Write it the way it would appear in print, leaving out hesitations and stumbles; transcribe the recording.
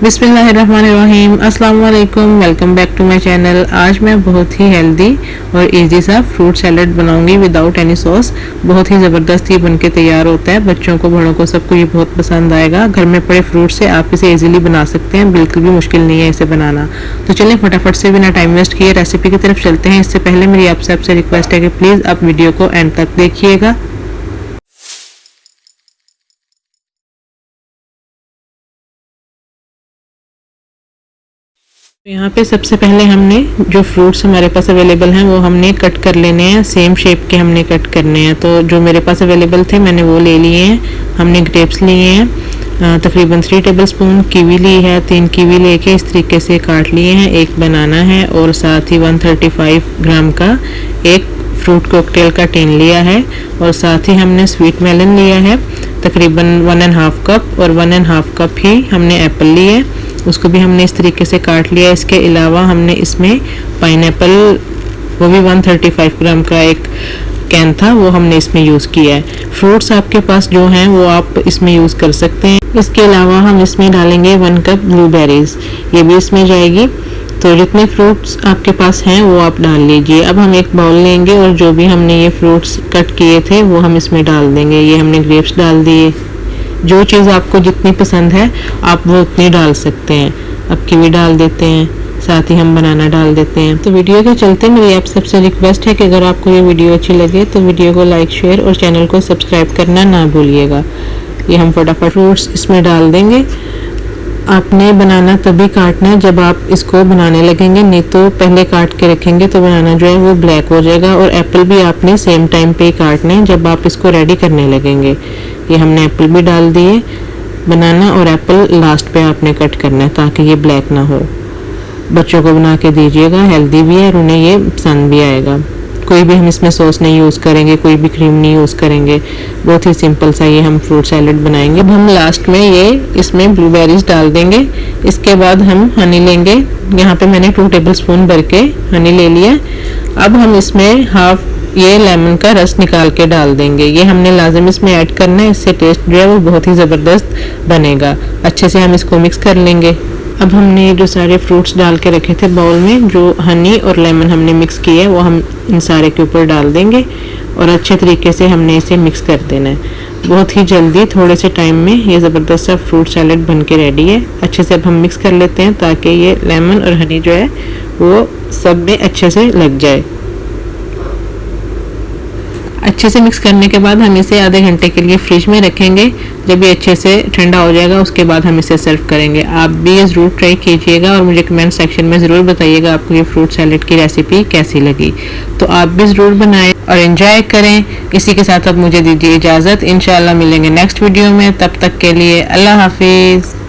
बिस्मिल्लाहिर्रहमानिर्रहीम, अस्सलाम वालेकुम। Welcome back to my channel. आज मैं बहुत ही हेल्दी और इजी सा फ्रूट सैलेड बनाऊंगी विदाउट एनी सॉस। बहुत ही ज़बरदस्त ये बनके तैयार होता है। बच्चों को, बड़ों को, सबको ये बहुत पसंद आएगा। घर में पड़े फ्रूट से आप इसे इजीली बना सकते हैं, बिल्कुल भी मुश्किल नहीं है इसे बनाना। तो चलिए फटाफट से बिना टाइम वेस्ट किए रेसिपी की तरफ चलते हैं। इससे पहले मेरी आपसे रिक्वेस्ट है कि प्लीज़ आप वीडियो को एंड तक देखिएगा। यहाँ पे सबसे पहले हमने जो फ्रूट्स हमारे पास अवेलेबल हैं वो हमने कट कर लेने हैं। सेम शेप के हमने कट करने हैं। तो जो मेरे पास अवेलेबल थे मैंने वो ले लिए हैं। हमने ग्रेप्स लिए हैं, तकरीबन 3 टेबलस्पून। कीवी ली है, 3 कीवी लेके इस तरीके से काट लिए हैं। एक बनाना है और साथ ही 135 ग्राम का एक फ्रूट कॉकटेल का टिन लिया है। और साथ ही हमने स्वीट मेलन लिया है तकरीबन 1.5 कप, और 1.5 कप ही हमने एप्पल लिए, उसको भी हमने इस तरीके से काट लिया। इसके अलावा हमने इसमें पाइनएप्पल, वो भी 135 ग्राम का एक कैन था, वो हमने इसमें यूज़ किया है। फ्रूट्स आपके पास जो हैं वो आप इसमें यूज़ कर सकते हैं। इसके अलावा हम इसमें डालेंगे 1 कप ब्लूबेरीज, ये भी इसमें जाएगी। तो जितने फ्रूट्स आपके पास हैं वो आप डाल लीजिए। अब हम एक बाउल लेंगे और जो भी हमने ये फ्रूट्स कट किए थे वो हम इसमें डाल देंगे। ये हमने ग्रेप्स डाल दिए। जो चीज़ आपको जितनी पसंद है आप वो उतनी डाल सकते हैं। अब कीवी डाल देते हैं, साथ ही हम बनाना डाल देते हैं। तो वीडियो के चलते मेरी आप सबसे रिक्वेस्ट है कि अगर आपको ये वीडियो अच्छी लगे तो वीडियो को लाइक, शेयर और चैनल को सब्सक्राइब करना ना भूलिएगा। ये हम फटाफट फ्रूट्स इसमें डाल देंगे। आपने बनाना तभी काटना है जब आप इसको बनाने लगेंगे, नहीं तो पहले काट के रखेंगे तो बनाना जो है वो ब्लैक हो जाएगा। और एप्पल भी आपने सेम टाइम पे ही काटने हैं जब आप इसको रेडी करने लगेंगे। ये हमने एप्पल भी डाल दिए। बनाना और एप्पल लास्ट पे आपने कट करना है ताकि ये ब्लैक ना हो। बच्चों को बना के दीजिएगा, हेल्दी भी है और उन्हें ये पसंद भी आएगा। कोई भी हम इसमें सॉस नहीं यूज़ करेंगे, कोई भी क्रीम नहीं यूज़ करेंगे। बहुत ही सिंपल सा ये हम फ्रूट सैलेड बनाएंगे। अब हम लास्ट में ये इसमें ब्लूबेरीज डाल देंगे। इसके बाद हम हनी लेंगे। यहाँ पे मैंने 2 टेबलस्पून भर के हनी ले लिया। अब हम इसमें हाफ ये लेमन का रस निकाल के डाल देंगे। ये हमने लाजिम इसमें ऐड करना है, इससे टेस्ट जो है वो बहुत ही ज़बरदस्त बनेगा। अच्छे से हम इसको मिक्स कर लेंगे। अब हमने जो सारे फ्रूट्स डाल के रखे थे बाउल में, जो हनी और लेमन हमने मिक्स किए है वो हम इन सारे के ऊपर डाल देंगे और अच्छे तरीके से हमने इसे मिक्स कर देना है। बहुत ही जल्दी थोड़े से टाइम में ये ज़बरदस्त सा फ्रूट सैलेड बन के रेडी है। अच्छे से अब हम मिक्स कर लेते हैं ताकि ये लेमन और हनी जो है वो सब में अच्छे से लग जाए। अच्छे से मिक्स करने के बाद हम इसे आधे घंटे के लिए फ्रिज में रखेंगे। जब ये अच्छे से ठंडा हो जाएगा उसके बाद हम इसे सर्व करेंगे। आप भी ये ज़रूर ट्राई कीजिएगा और मुझे कमेंट सेक्शन में ज़रूर बताइएगा आपको ये फ्रूट सैलेड की रेसिपी कैसी लगी। तो आप भी ज़रूर बनाएं और एंजॉय करें। इसी के साथ अब मुझे दीजिए इजाज़त। इंशाल्लाह मिलेंगे नेक्स्ट वीडियो में। तब तक के लिए अल्लाह हाफिज़।